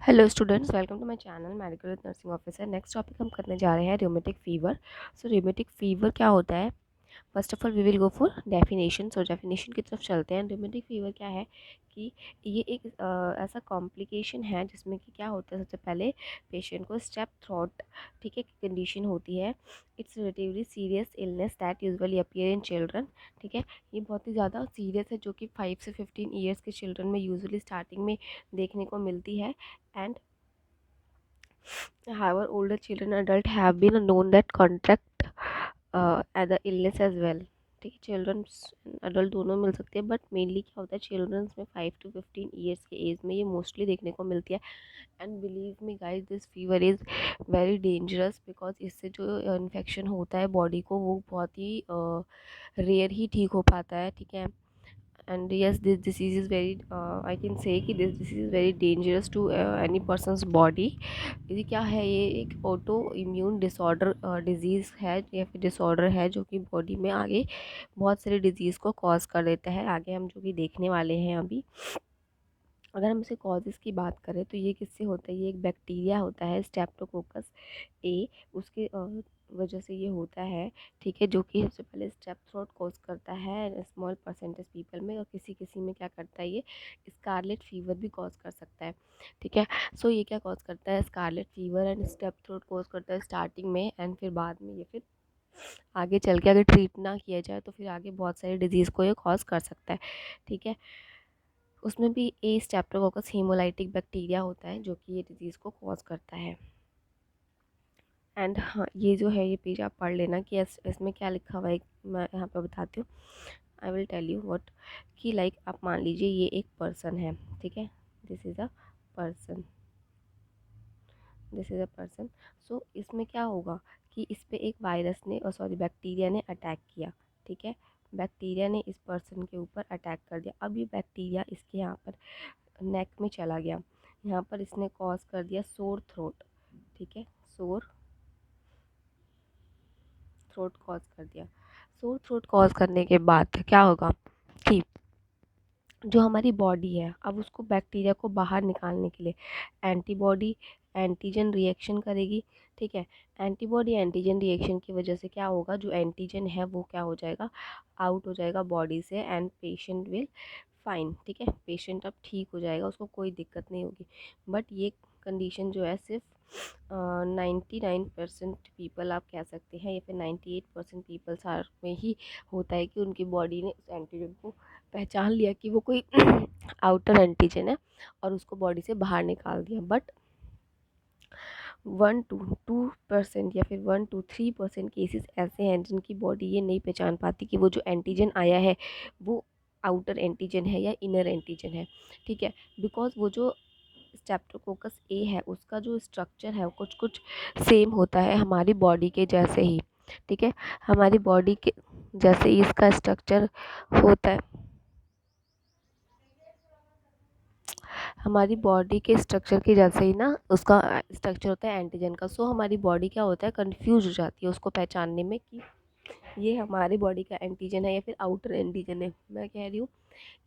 Hello students, welcome to my channel medical with nursing officer. Next topic हम करने जा रहे हैं rheumatic fever. So rheumatic fever क्या होता है? First of all we will go for definition. So definition की तरफ चलते हैं। र्यूमेटिक फीवर क्या है कि ये एक ऐसा कॉम्प्लिकेशन है जिसमें कि क्या होता है, सबसे पहले पेशेंट को स्टेप थ्रोट, ठीक है, कंडीशन होती है। It's relatively serious illness that usually appear in children, ठीक है। ये बहुत ही ज़्यादा सीरियस है, जो कि 5 से 15 ईयर्स के चिल्ड्रन में यूजुअली स्टार्टिंग में देखने को मिलती है। And however older children and adult have been known that contract the illness as well, ठीक है। चिल्ड्रंस अडल्ट दोनों मिल सकते हैं, बट मेनली क्या होता है, चिल्ड्रंस में 5 to 15 ईयर्स के एज में ये मोस्टली देखने को मिलती है। And believe me guys, this fever is very dangerous because इससे जो इन्फेक्शन होता है बॉडी को, वो बहुत ही रेयर ही ठीक हो पाता है, ठीक है। And yes, this disease is very I can say कि this disease is very dangerous to any person's body। ये क्या है, ये एक ऑटो इम्यून डिसऑर्डर डिजीज़ है या फिर डिसऑर्डर है, जो कि बॉडी में आगे बहुत सारे डिजीज़ को कॉज कर देता है। आगे हम जो कि देखने वाले हैं अभी। अगर हम इसे कॉजेज़ की बात करें तो ये किससे होता है, ये एक बैक्टीरिया होता है, स्टेप्टोकोकस ए, उसके वजह से ये होता है, ठीक है। जो कि सबसे पहले स्टेप थ्रोट कॉज करता है स्मॉल परसेंटेज पीपल में, और किसी किसी में क्या करता है, ये स्कारलेट फीवर भी कॉज कर सकता है, ठीक है। सो ये क्या कॉज करता है, scarlet fever and step throat cause करता है स्टार्टिंग में, एंड फिर बाद में ये फिर आगे चल के अगर ट्रीट ना किया जाए तो फिर आगे बहुत सारी डिजीज़ को ये कॉज कर सकता है, ठीक है। उसमें भी ए स्टेप्टोकोकस हीमोलाइटिक बैक्टीरिया होता है, जो कि ये डिज़ीज़ को कॉज करता है। एंड हाँ, ये जो है, ये पेज आप पढ़ लेना कि इसमें क्या लिखा हुआ है, मैं यहाँ पे बताती हूँ। I will tell you what, कि लाइक आप मान लीजिए ये एक पर्सन है, ठीक है। This is a person, this is a person. So इसमें क्या होगा कि इस पे एक वायरस ने, और सॉरी बैक्टीरिया ने अटैक किया, ठीक है। बैक्टीरिया ने इस पर्सन के ऊपर अटैक कर दिया। अब ये बैक्टीरिया इसके यहाँ पर नेक में चला गया, यहाँ पर इसने कॉज कर दिया सोर थ्रोट, ठीक है। सोर थ्रोट कॉज कर दिया। सोर थ्रोट कॉज करने के बाद क्या होगा कि जो हमारी बॉडी है, अब उसको बैक्टीरिया को बाहर निकालने के लिए एंटीबॉडी एंटीजन रिएक्शन करेगी, ठीक है। एंटीबॉडी एंटीजन रिएक्शन की वजह से क्या होगा, जो एंटीजन है वो क्या हो जाएगा, आउट हो जाएगा बॉडी से, एंड पेशेंट विल फाइन, ठीक है। पेशेंट अब ठीक हो जाएगा, उसको कोई दिक्कत नहीं होगी। बट ये कंडीशन जो है सिर्फ 99% पीपल आप कह सकते हैं, या फिर 98% पीपल्स आर में ही होता है कि उनकी बॉडी ने उस एंटीजन को पहचान लिया कि वो कोई आउटर एंटीजन है, और उसको बॉडी से बाहर निकाल दिया। बट 1 to 2% या फिर 1 to 3% केसेस ऐसे हैं जिनकी बॉडी ये नहीं पहचान पाती कि वो जो एंटीजन आया है वो आउटर एंटीजन है या इनर एंटीजन है, ठीक है। बिकॉज वो जो स्टेप्टोकोकस ए है, उसका जो स्ट्रक्चर है वो कुछ कुछ सेम होता है हमारी बॉडी के जैसे ही, ठीक है। हमारी बॉडी के जैसे ही इसका स्ट्रक्चर होता है, हमारी बॉडी के स्ट्रक्चर के जैसे ही ना उसका स्ट्रक्चर होता है एंटीजन का। सो हमारी बॉडी क्या होता है, कंफ्यूज हो जाती है उसको पहचानने में कि ये हमारी बॉडी का एंटीजन है या फिर आउटर एंटीजन है। मैं कह रही हूँ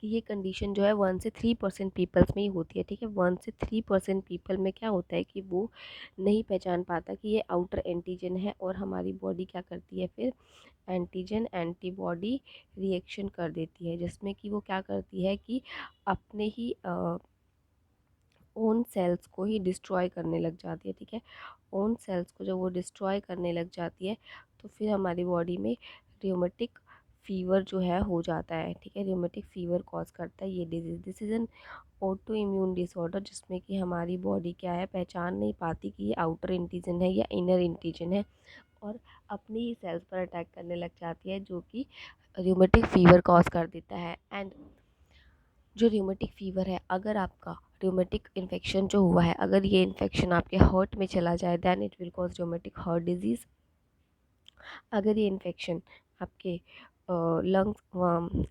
कि ये कंडीशन जो है 1 से 3% पीपल्स में ही होती है, ठीक है। 1 से 3% पीपल में क्या होता है कि वो नहीं पहचान पाता कि ये आउटर एंटीजन है, और हमारी बॉडी क्या करती है, फिर एंटीजन एंटीबॉडी रिएक्शन कर देती है, जिसमें कि वो क्या करती है कि अपने ही ओन सेल्स को ही डिस्ट्रॉय करने लग जाती है, ठीक है। ओन सेल्स को जब वो डिस्ट्रॉय करने लग जाती है तो फिर हमारी बॉडी में र्यूमेटिक फीवर जो है हो जाता है, ठीक है। र्यूमेटिक फीवर कॉज करता है ये disease. This is an auto immune disorder, जिसमें कि हमारी बॉडी क्या है, पहचान नहीं पाती कि ये आउटर एंटीजन है या इनर एंटीजन है, और अपनी ही सेल्स पर अटैक करने लग जाती है, जो कि र्यूमेटिक फीवर कॉज कर देता है। एंड जो र्यूमेटिक फ़ीवर है, अगर आपका र्यूमेटिक इन्फेक्शन जो हुआ है, अगर ये इन्फेक्शन आपके हार्ट में चला जाए, then it will cause rheumatic heart disease. अगर ये इन्फेक्शन आपके लंग्स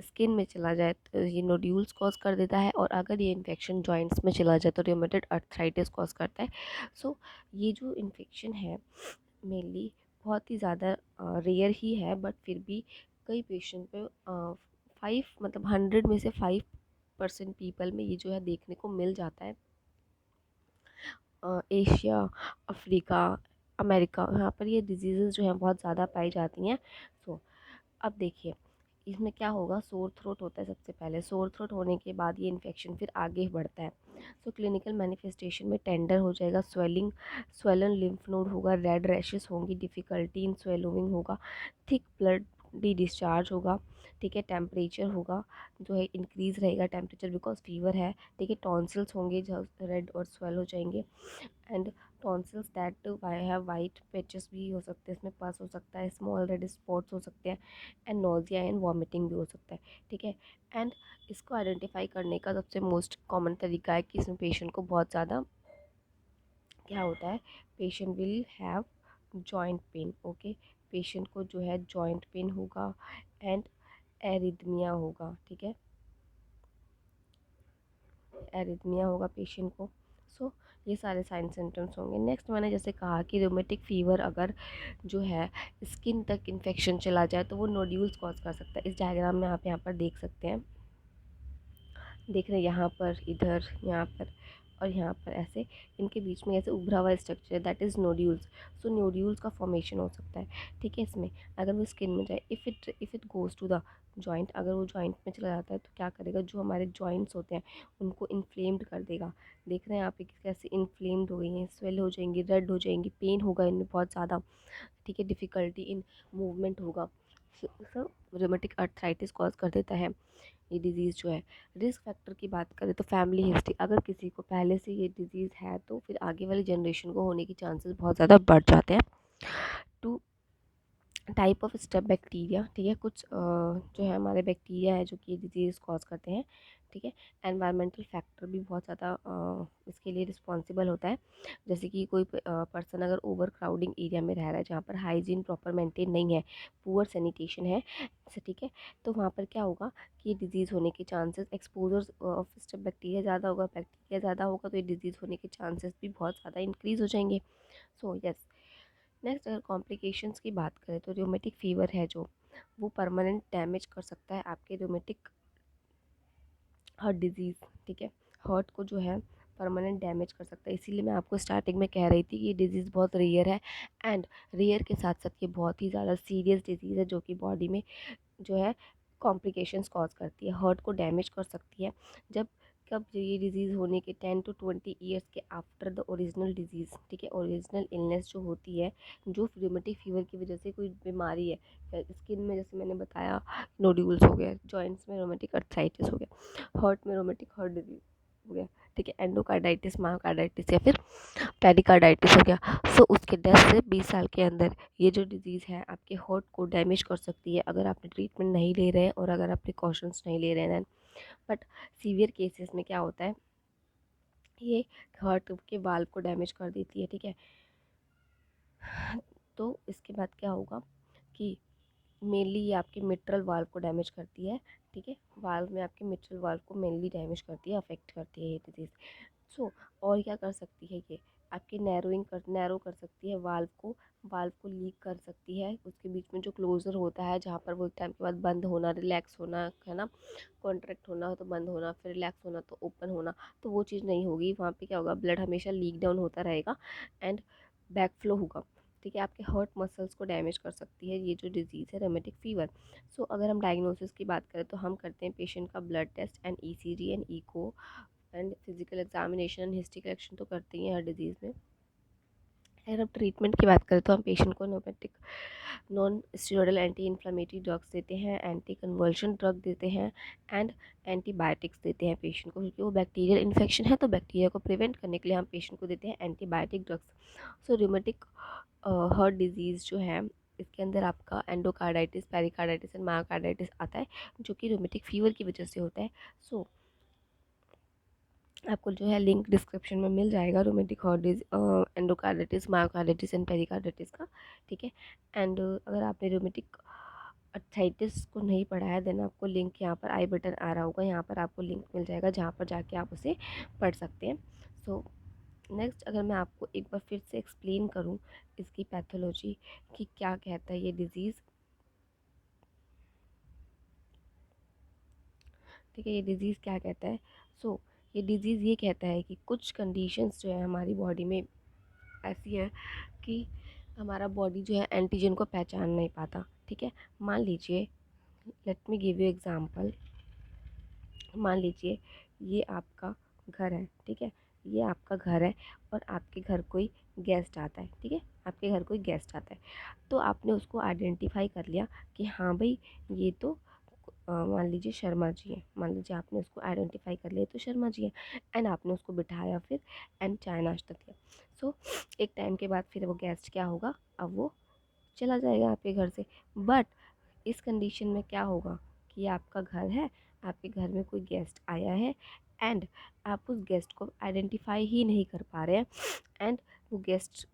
स्किन में चला जाए तो ये नोड्यूल्स कॉज कर देता है, और अगर ये इन्फेक्शन जॉइंट्स में चला जाए तो र्यूमेटॉइड अर्थराइटिस कॉज करता है। सो ये जो इन्फेक्शन है मेनली बहुत ही ज़्यादा रेयर ही है, बट फिर भी कई पेशेंट पे 100 में से 5% पीपल में ये जो है देखने को मिल जाता है। एशिया, अफ्रीका, अमेरिका, यहाँ पर ये डिजीज़ जो हैं बहुत ज़्यादा पाई जाती हैं। सो अब देखिए इसमें क्या होगा, सोर थ्रोट होता है सबसे पहले। सोर थ्रोट होने के बाद ये इन्फेक्शन फिर आगे बढ़ता है। सो क्लिनिकल मैनिफेस्टेशन में टेंडर हो जाएगा, स्वेलिंग, स्वेलन लिम्फ नोड होगा, रेड रैशेस होंगी, डिफ़िकल्टी इन स्वेलोइंग होगा, थिक ब्लड डिस्चार्ज होगा, ठीक है। टेम्परेचर होगा जो है इंक्रीज़ रहेगा टेम्परेचर बिकॉज फीवर है, ठीक है। टॉन्सिल्स होंगे जो रेड और स्वेल हो जाएंगे, and tonsils that have white patches भी हो सकते हैं, इसमें पस हो सकता है, स्मॉल रेड स्पॉट्स हो सकते हैं, एंड नोजिया एंड वॉमिटिंग भी हो सकता है, ठीक है। एंड इसको आइडेंटिफाई करने का सबसे मोस्ट कॉमन तरीका है कि इसमें पेशेंट को बहुत ज़्यादा क्या होता है, patient will have joint pain, okay. Patient को जो है जॉइंट पेन होगा एंड एरिथमिया होगा, ठीक है, एरिथमिया होगा पेशेंट को। सो ये सारे साइन सिम्टम्स होंगे। नेक्स्ट मैंने जैसे कहा कि रोमेटिक फ़ीवर अगर जो है स्किन तक इन्फेक्शन चला जाए तो वो नोड्यूल्स कॉज कर सकता है। इस डायग्राम में आप यहाँ पर देख सकते हैं, देख रहे हैं यहाँ पर, इधर, यहाँ पर और यहाँ पर, ऐसे इनके बीच में ऐसे उभरा हुआ structure, that is nodules. So nodules का फॉर्मेशन हो सकता है, ठीक है। इसमें अगर वो स्किन में जाए, if it goes to the joint, अगर वो जॉइंट में चला जाता है तो क्या करेगा, जो हमारे जॉइंट्स होते हैं उनको इन्फ्लेम्ड कर देगा। देख रहे हैं आप कैसे इन्फ्लेम्ड हो गई हैं, स्वेल हो जाएंगी, रेड हो जाएंगी, पेन होगा इनमें बहुत ज़्यादा, ठीक है। डिफ़िकल्टी इन मूवमेंट होगा। सो रोमेटिक अर्थराइटिस कॉज कर देता है ये डिज़ीज़ जो है। रिस्क फैक्टर की बात करें तो फैमिली हिस्ट्री, अगर किसी को पहले से ये डिज़ीज़ है तो फिर आगे वाली जनरेशन को होने के चांसेस बहुत ज़्यादा बढ़ जाते हैं। Two type of step bacteria, ठीक है, कुछ जो है हमारे बैक्टीरिया है जो कि डिजीज़ कॉज करते हैं, ठीक है। एनवायरमेंटल फैक्टर भी बहुत ज़्यादा इसके लिए रिस्पॉन्सिबल होता है। जैसे कि कोई पर्सन अगर ओवर क्राउडिंग एरिया में रह रहा है जहाँ पर हाइजीन प्रॉपर मेंटेन नहीं है, पुअर सैनिटेशन है, ठीक है, तो वहाँ पर क्या होगा कि डिजीज़ होने के chances, exposure of step bacteria ज़्यादा होगा, बैक्टीरिया ज़्यादा होगा तो ये डिजीज़ होने के चांसेस भी बहुत ज़्यादा इंक्रीज़ हो जाएंगे। सो यस, नेक्स्ट अगर कॉम्प्लिकेशंस की बात करें तो रोमेटिक फ़ीवर है जो, वो परमानेंट डैमेज कर सकता है आपके रोमेटिक हार्ट डिज़ीज़, ठीक है। हार्ट को जो है परमानेंट डैमेज कर सकता है। इसीलिए मैं आपको स्टार्टिंग में कह रही थी कि ये डिज़ीज़ बहुत रेयर है, एंड रेयर के साथ साथ ये बहुत ही ज़्यादा सीरियस डिज़ीज़ है जो कि बॉडी में जो है कॉम्प्लिकेशंस कॉज करती है, हार्ट को डैमेज कर सकती है। जब कब ये डिज़ीज़ होने के 10 to 20 ईयर्स के आफ्टर द ओरिजिनल डिज़ीज़, ठीक है, ओरिजिनल इलनेस जो होती है, जो रोमेटिक फ़ीवर की वजह से कोई बीमारी है, स्किन में जैसे मैंने बताया नोड्यूल्स हो गया, जॉइंट्स में रोमेटिक अर्थराइटिस हो गया, हार्ट में रोमेटिक हार्ट डिजीज़ हो गया, ठीक है, एंडोकार्डाइटिस, मायोकार्डाइटिस या फिर पेरिकार्डाइटिस हो गया। सो उसके 10 से 20 साल के अंदर ये जो डिज़ीज़ है आपके हार्ट को डैमेज कर सकती है अगर आपने ट्रीटमेंट नहीं ले रहे हैं और अगर आप प्रिकॉशंस नहीं ले रहे हैं। बट सीवियर केसेस में क्या होता है, ये हार्ट के वाल्व को डैमेज कर देती है, ठीक है। तो इसके बाद क्या होगा कि मेनली ये आपके मिट्रल वाल्व को डैमेज करती है, ठीक है, वाल्व में आपके मिट्रल वाल्व को मेनली डैमेज करती है, अफेक्ट करती है ये डिजीज़। सो और क्या कर सकती है ये, आपकी नैरो कर सकती है वाल्व को लीक कर सकती है, उसके बीच में जो क्लोज़र होता है जहाँ पर वो एक टाइम के बाद बंद होना, रिलैक्स होना है ना, कॉन्ट्रैक्ट होना हो तो बंद होना, फिर रिलैक्स होना तो ओपन होना, तो वो चीज़ नहीं होगी। वहाँ पे क्या होगा, ब्लड हमेशा लीक डाउन होता रहेगा एंड बैक फ्लो होगा, ठीक है। आपके हार्ट मसल्स को डैमेज कर सकती है ये जो डिज़ीज़ है रोमेटिक फ़ीवर। सो अगर हम डायग्नोसिस की बात करें तो हम करते हैं पेशेंट का blood test and ECG and echo and physical examination, history collection तो करते ही हैं हर डिजीज़ में। अगर हम ट्रीटमेंट की बात करें तो हम पेशेंट को नोमेटिक non steroidal anti inflammatory drugs देते हैं, एंटी कन्वर्शन ड्रग देते हैं एंड एंटीबायोटिक्स देते हैं पेशेंट को, क्योंकि वो बैक्टीरियल इन्फेक्शन है तो बैक्टीरिया को प्रिवेंट करने के लिए हम पेशेंट को देते हैं एंटीबायोटिक ड्रग्स। सो रूमेटिक हार्ट डिजीज़ जो है इसके अंदर आपका एंडोकार्डाइटिस, पेरिकार्डाइटिस एंड मायोकार्डाइटिस आता है जो कि रोमेटिक फ़ीवर की वजह से होता है। सो आपको जो है लिंक डिस्क्रिप्शन में मिल जाएगा rheumatic heart endocarditis, myocarditis and pericarditis का, ठीक है। एंड अगर आपने रोमेटिक अर्थराइटिस को नहीं पढ़ा है देन आपको लिंक यहाँ पर आई बटन आ रहा होगा, यहाँ पर आपको लिंक मिल जाएगा जहाँ पर जाके आप उसे पढ़ सकते हैं। सो नेक्स्ट अगर मैं आपको एक बार फिर से एक्सप्लेन करूँ इसकी पैथोलॉजी कि क्या कहता है ये डिज़ीज़, ठीक है, ये डिज़ीज़ क्या कहता है। सो ये डिजीज़ ये कहता है कि कुछ कंडीशंस जो है हमारी बॉडी में ऐसी हैं कि हमारा बॉडी जो है एंटीजन को पहचान नहीं पाता। ठीक है, मान लीजिए, let me give you example. मान लीजिए ये आपका घर है, ठीक है, ये आपका घर है और आपके घर कोई गेस्ट आता है, ठीक है, आपके घर कोई गेस्ट आता है, तो आपने उसको आइडेंटिफाई कर लिया कि हाँ भाई ये तो मान लीजिए शर्मा जी हैं, मान लीजिए आपने उसको आइडेंटिफाई कर लिया तो शर्मा जी हैं, एंड आपने उसको बिठाया फिर, एंड चाय नाश्ता दिया। सो एक टाइम के बाद फिर वो गेस्ट क्या होगा, अब वो चला जाएगा आपके घर से। बट इस कंडीशन में क्या होगा कि ये आपका घर है, आपके घर में कोई गेस्ट आया है, एंड आप उस गेस्ट को आइडेंटिफाई ही नहीं कर पा रहे हैं, एंड वो गेस्ट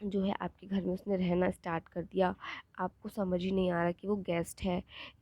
जो है आपके घर में उसने रहना स्टार्ट कर दिया। आपको समझ ही नहीं आ रहा कि वो गेस्ट है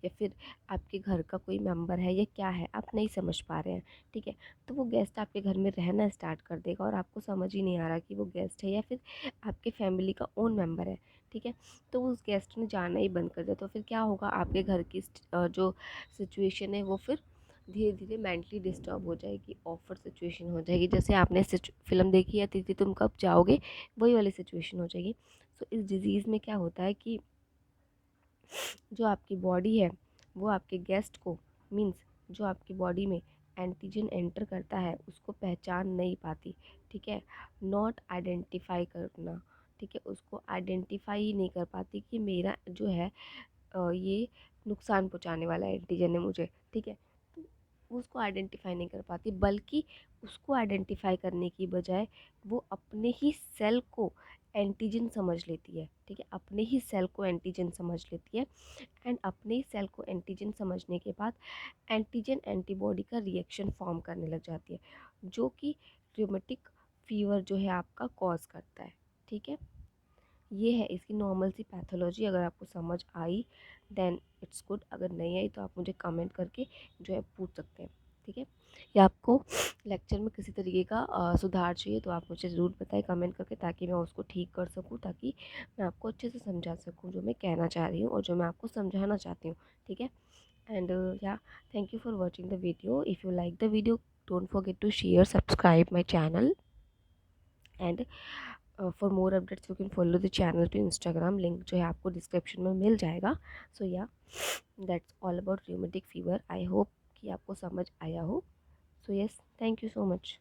या फिर आपके घर का कोई मेंबर है या क्या है, आप नहीं समझ पा रहे हैं। ठीक है, तो वो गेस्ट आपके घर में रहना स्टार्ट कर देगा और आपको समझ ही नहीं आ रहा कि वो गेस्ट है या फिर आपके फैमिली का ओन मेंबर है। ठीक है, तो उस गेस्ट ने जाना ही बंद कर दिया, तो फिर क्या होगा, आपके घर की जो सिचुएशन है वो फिर धीरे धीरे मेंटली डिस्टर्ब हो जाएगी, ऑफर सिचुएशन हो जाएगी। जैसे आपने फिल्म देखी है दीदी तुम कब जाओगे, वही वाली सिचुएशन हो जाएगी। सो इस डिज़ीज़ में क्या होता है कि जो आपकी बॉडी है वो आपके गेस्ट को, मीन्स जो आपकी बॉडी में एंटीजन एंटर करता है उसको पहचान नहीं पाती। ठीक है, नॉट आइडेंटिफाई करना, ठीक है, उसको आइडेंटिफाई ही नहीं कर पाती कि मेरा जो है ये नुकसान पहुंचाने वाला एंटीजन है मुझे। ठीक है, तो वो उसको आइडेंटिफाई नहीं कर पाती, बल्कि उसको आइडेंटिफाई करने की बजाय वो अपने ही सेल को एंटीजन समझ लेती है। ठीक है, अपने ही सेल को एंटीजन समझ लेती है, एंड अपने ही सेल को एंटीजन समझने के बाद एंटीजन एंटीबॉडी का रिएक्शन फॉर्म करने लग जाती है, जो कि र्यूमेटिक फीवर जो है आपका कॉज करता है। ठीक है, ये है इसकी नॉर्मल सी पैथोलॉजी। अगर आपको समझ आई देन इट्स गुड, अगर नहीं आई तो आप मुझे कमेंट करके जो है पूछ सकते हैं। ठीक है, या आपको लेक्चर में किसी तरीके का सुधार चाहिए तो आप मुझे ज़रूर बताएं कमेंट करके, ताकि मैं उसको ठीक कर सकूं, ताकि मैं आपको अच्छे से समझा सकूं जो मैं कहना चाह रही हूँ और जो मैं आपको समझाना चाहती हूँ। ठीक है, and yeah thank you for watching the video. If you like the video don't forget to share, subscribe my channel, and for more updates you can follow the channel to Instagram, link जो है आपको description में मिल जाएगा। So yeah that's all about rheumatic fever. I hope कि आपको समझ आया हो। So yes, thank you so much.